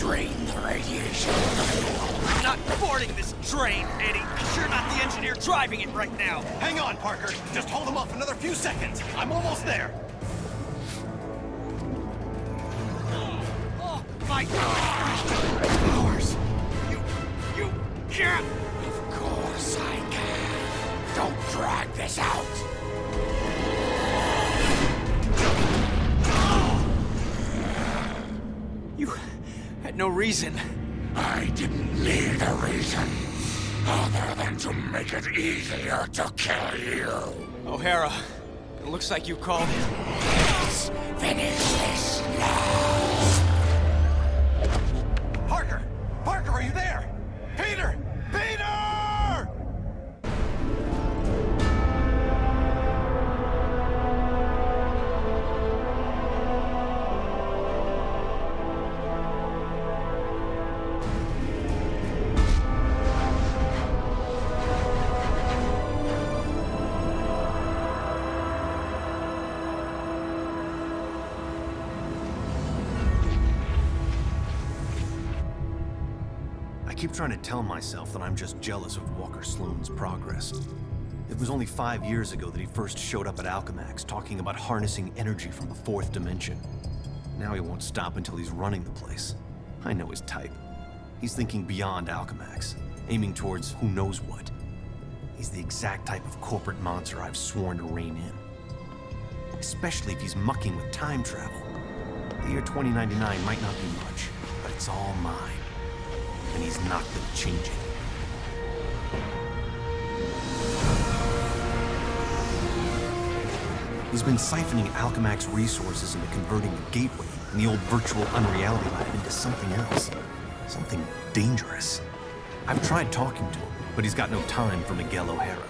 drain the radiation. I'm not boarding this train, Eddie. You're not the engineer driving it right now. Hang on, Parker. Just hold him off another few seconds. I'm almost there. Oh, my God! Hours. You can't! Of course I can. Don't drag this out. You had no reason. I didn't need a reason, other than to make it easier to kill you. O'Hara, it looks like you called it. Let's finish this now. Parker! Parker, are you there? Peter! Peter! I keep trying to tell myself that I'm just jealous of Walker Sloane's progress. It was only 5 years ago that he first showed up at Alchemax talking about harnessing energy from the fourth dimension. Now he won't stop until he's running the place. I know his type. He's thinking beyond Alchemax, aiming towards who knows what. He's the exact type of corporate monster I've sworn to rein in. Especially if he's mucking with time travel. The year 2099 might not be much, but it's all mine. And he's not gonna change it. He's been siphoning Alchemax resources into converting the Gateway and the old virtual unreality lab into something else. Something dangerous. I've tried talking to him, but he's got no time for Miguel O'Hara.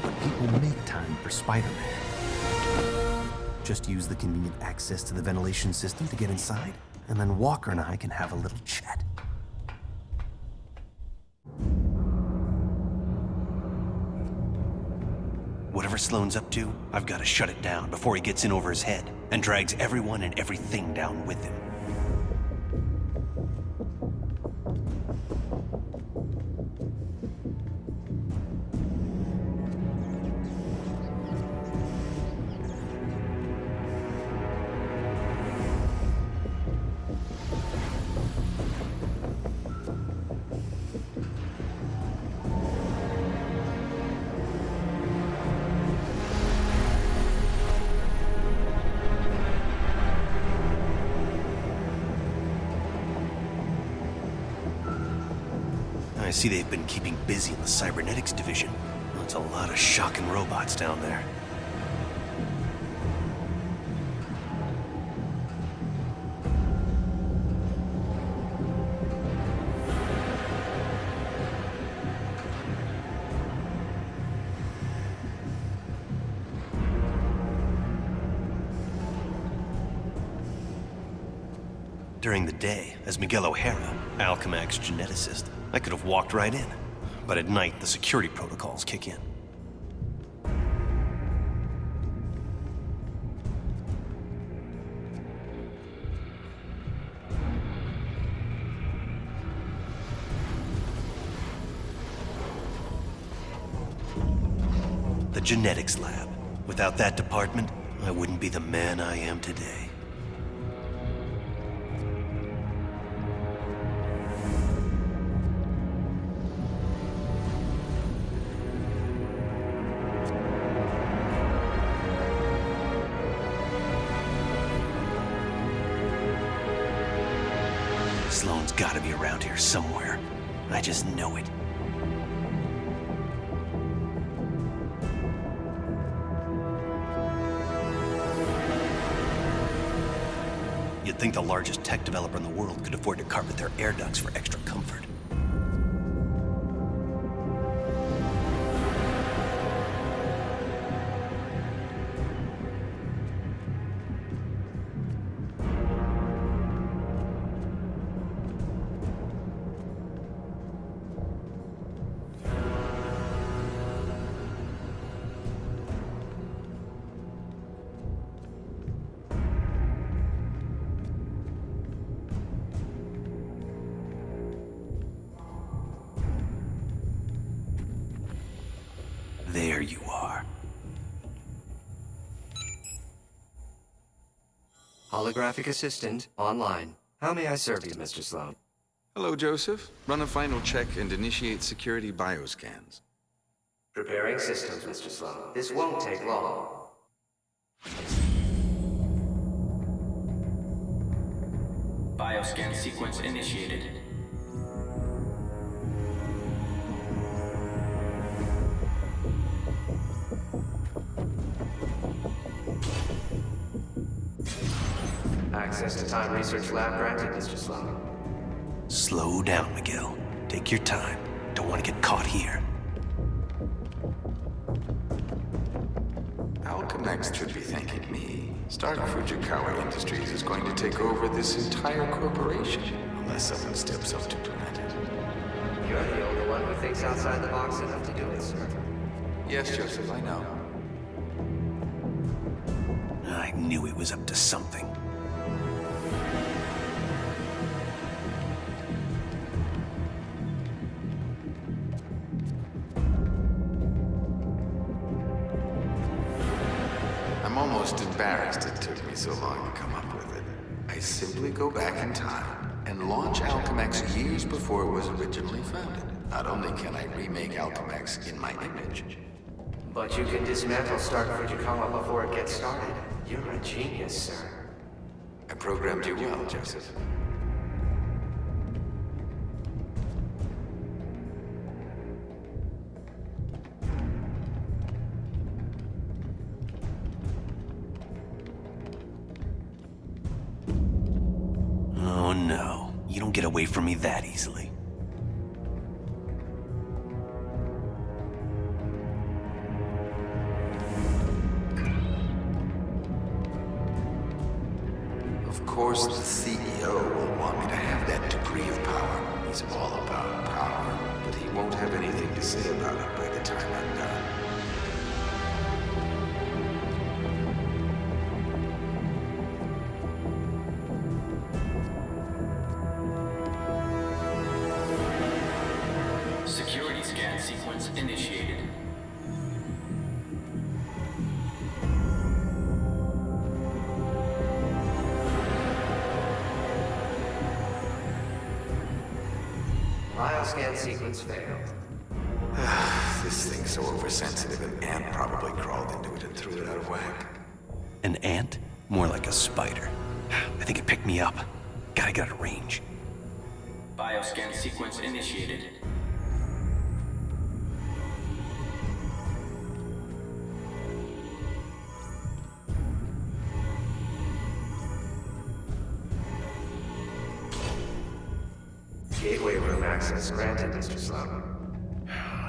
But people make time for Spider-Man. Just use the convenient access to the ventilation system to get inside, and then Walker and I can have a little chat. Whatever Sloane's up to, I've got to shut it down before he gets in over his head and drags everyone and everything down with him. I see they've been keeping busy in the cybernetics division. That's a lot of shocking robots down there. During the day, as Miguel O'Hara, Alchemax geneticist, I could have walked right in. But at night, the security protocols kick in. The genetics lab. Without that department, I wouldn't be the man I am today. Sloane's gotta be around here somewhere. I just know it. You'd think the largest tech developer in the world could afford to carpet their air ducts for extra comfort. There you are. Holographic assistant online. How may I serve you, Mr. Sloan? Hello, Joseph. Run a final check and initiate security bioscans. Preparing systems, Mr. Sloan. This won't take long. Bioscan sequence initiated. Access to Time Research Lab granted, Mr. Sloan. Slow down, Miguel. Take your time. Don't want to get caught here. Alchemax should be thanking me. Stark Fujikawa Industries is going to take over this entire corporation, unless someone steps up to prevent it. You're the only one who thinks outside the box enough to do it, sir. Yes, Joseph, I know. I knew he was up to something. I'm almost embarrassed it took me so long to come up with it. I simply go back in time and launch Alchemax years before it was originally founded. Not only can I remake Alchemax in my image, But you can dismantle Stark Fujikawa before it gets started. You're a genius, sir. I programmed you well, Joseph. Oh no, you don't get away from me that easily. Of course, the CEO will want me to have that degree of power. He's all about power, but he won't have anything to say about it by the time I'm done. Security scan sequence initiated. Bioscan sequence failed. This thing's so oversensitive, an ant probably crawled into it and threw it out of whack. An ant? More like a spider. I think it picked me up. Gotta get out of range. Bioscan sequence initiated. Gateway room access granted, Mr. Sloan.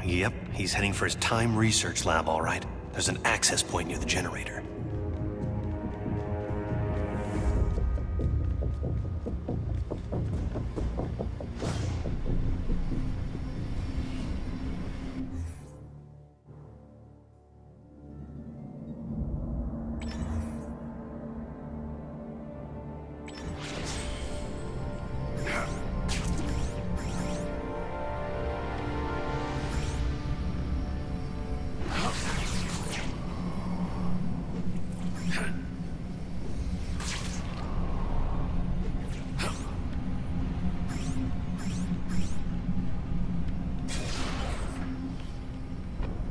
Yep, he's heading for his time research lab, all right. There's an access point near the generator.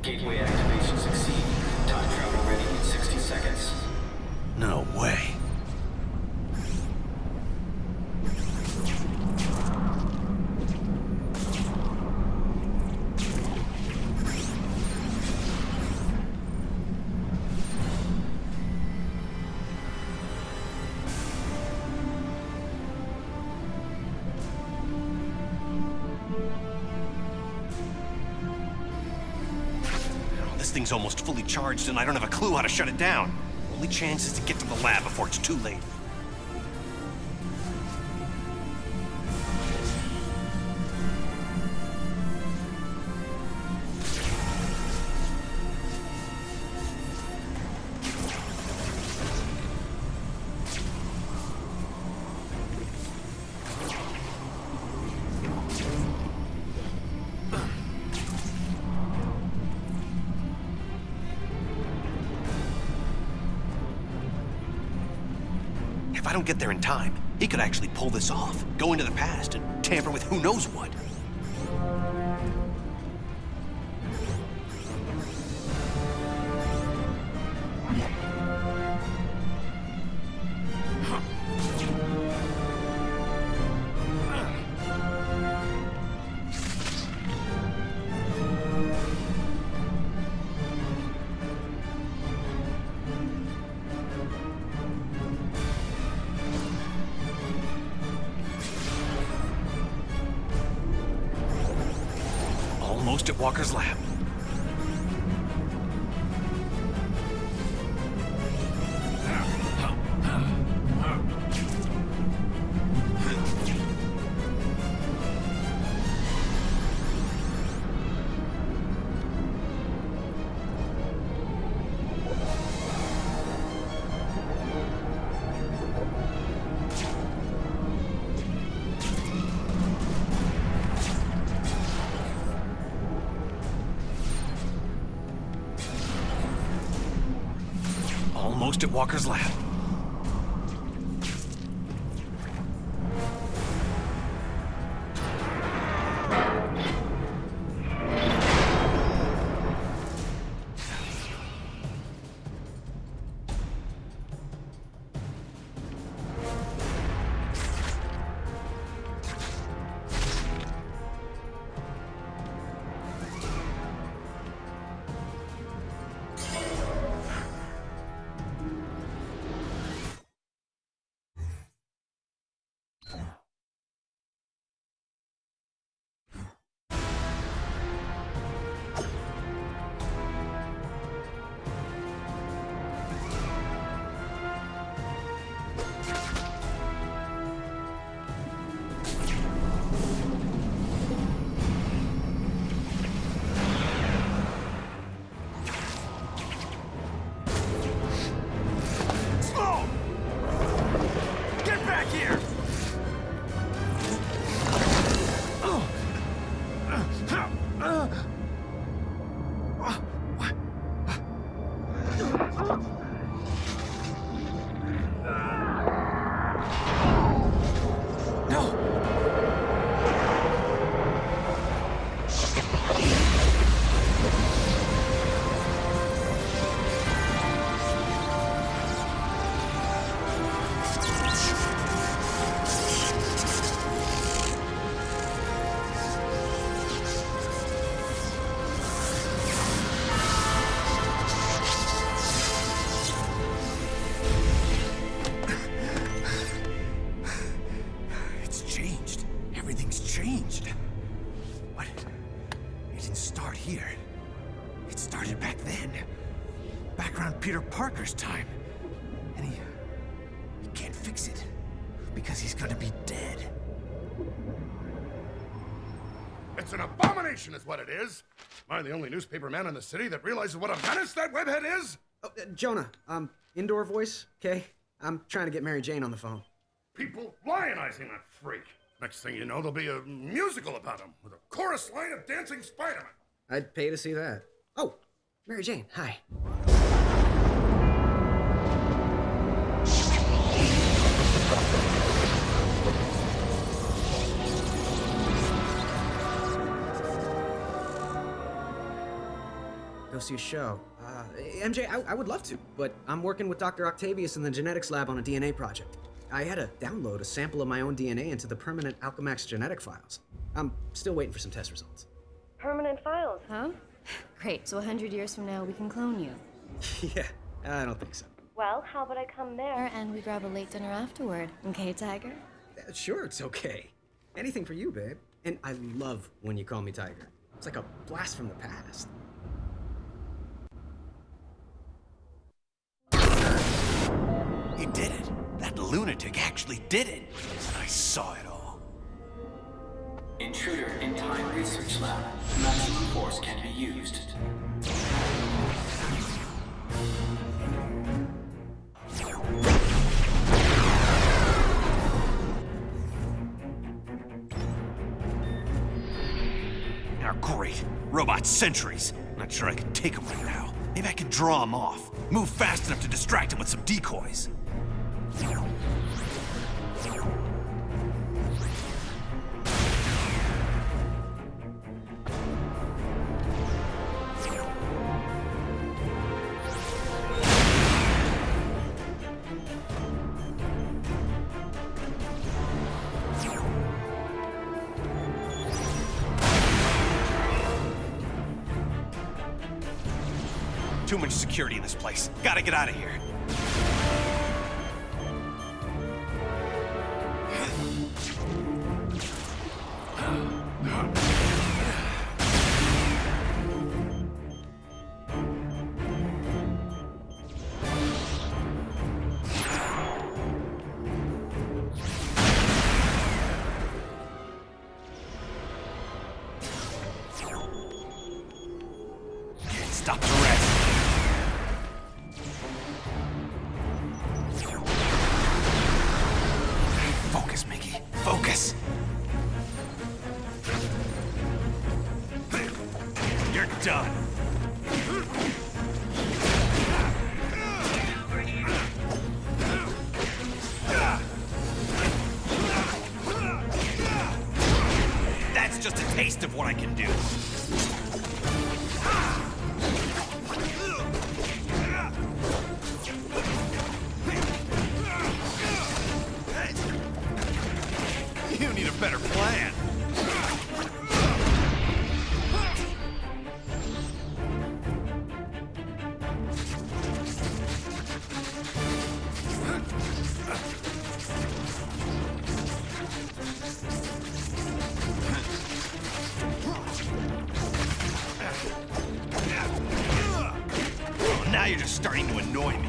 Gateway activation succeed. Time travel ready in 60 seconds. No way. This thing's almost fully charged and I don't have a clue how to shut it down. Only chance is to get to the lab before it's too late. I don't get there in time, he could actually pull this off, go into the past and tamper with who knows what. Almost at Walker's lab. Almost at Walker's lab. Peter Parker's time. And he can't fix it because he's gonna be dead. It's an abomination is what it is. Am I the only newspaper man in the city that realizes what a menace that webhead is? Oh, Jonah, indoor voice, okay? I'm trying to get Mary Jane on the phone. People lionizing that freak. Next thing you know, there'll be a musical about him with a chorus line of dancing Spider-Man. I'd pay to see that. Oh, Mary Jane, hi. Go see a show. MJ, I would love to, but I'm working with Dr. Octavius in the genetics lab on a DNA project. I had to download a sample of my own DNA into the permanent Alchemax genetic files. I'm still waiting for some test results. Permanent files, huh? Great, so 100 years from now we can clone you. Yeah, I don't think so. Well, how about I come there and we grab a late dinner afterward, okay, Tiger? Sure, it's okay. Anything for you, babe. And I love when you call me Tiger. It's like a blast from the past. He did it. That lunatic actually did it. I saw it all. Intruder in Time Research Lab. Maximum force can be used. Now, great. Robot sentries. Not sure I can take them right now. Maybe I can draw them off. Move fast enough to distract them with some decoys. Too much security in this place. Gotta get out of here. Stop to rest. Focus, Mickey. Focus. You're done. That's just a taste of what I can do. You need a better plan. Now you're just starting to annoy me.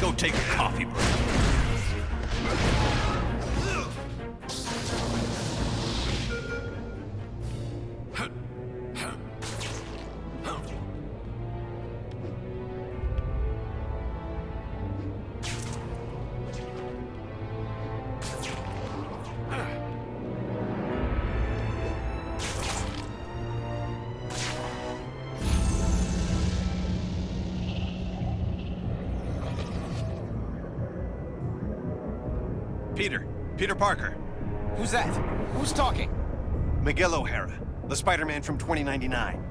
Go take a coffee break. Peter Parker. Who's that? Who's talking? Miguel O'Hara, the Spider-Man from 2099.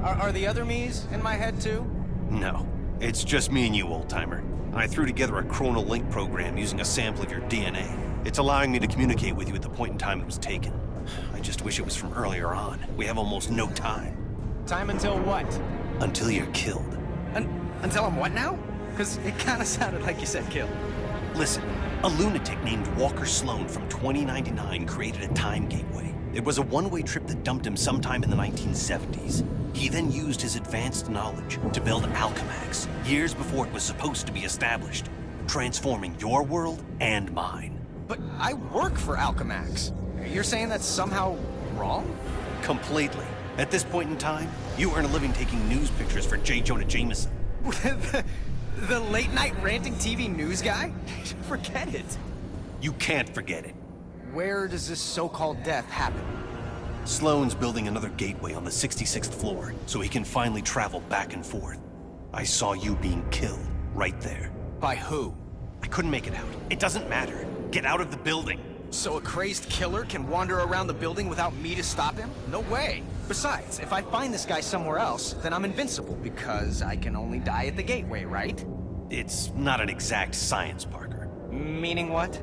Are the other me's in my head too? No, it's just me and you, old-timer. I threw together a chronal link program using a sample of your DNA. It's allowing me to communicate with you at the point in time it was taken. I just wish it was from earlier on. We have almost no time. Time until what? Until you're killed. Until I'm what now? Because it kind of sounded like you said kill. Listen, a lunatic named Walker Sloan from 2099 created a time gateway. It was a one-way trip that dumped him sometime in the 1970s. He then used his advanced knowledge to build Alchemax, years before it was supposed to be established, transforming your world and mine. But I work for Alchemax. You're saying that's somehow wrong? Completely. At this point in time, you earn a living taking news pictures for J. Jonah Jameson. The late-night ranting TV news guy? Forget it. You can't forget it. Where does this so-called death happen? Sloan's building another gateway on the 66th floor, so he can finally travel back and forth. I saw you being killed, right there. By who? I couldn't make it out. It doesn't matter. Get out of the building. So a crazed killer can wander around the building without me to stop him? No way. Besides, if I find this guy somewhere else, then I'm invincible, because I can only die at the gateway, right? It's not an exact science, Parker. Meaning what?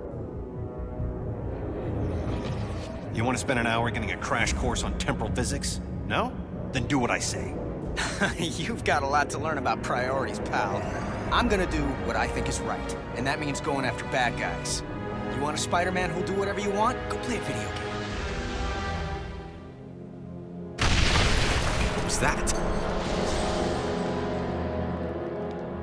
You want to spend an hour getting a crash course on temporal physics? No? Then do what I say. You've got a lot to learn about priorities, pal. I'm gonna do what I think is right, and that means going after bad guys. You want a Spider-Man who'll do whatever you want? Go play a video game. What was that?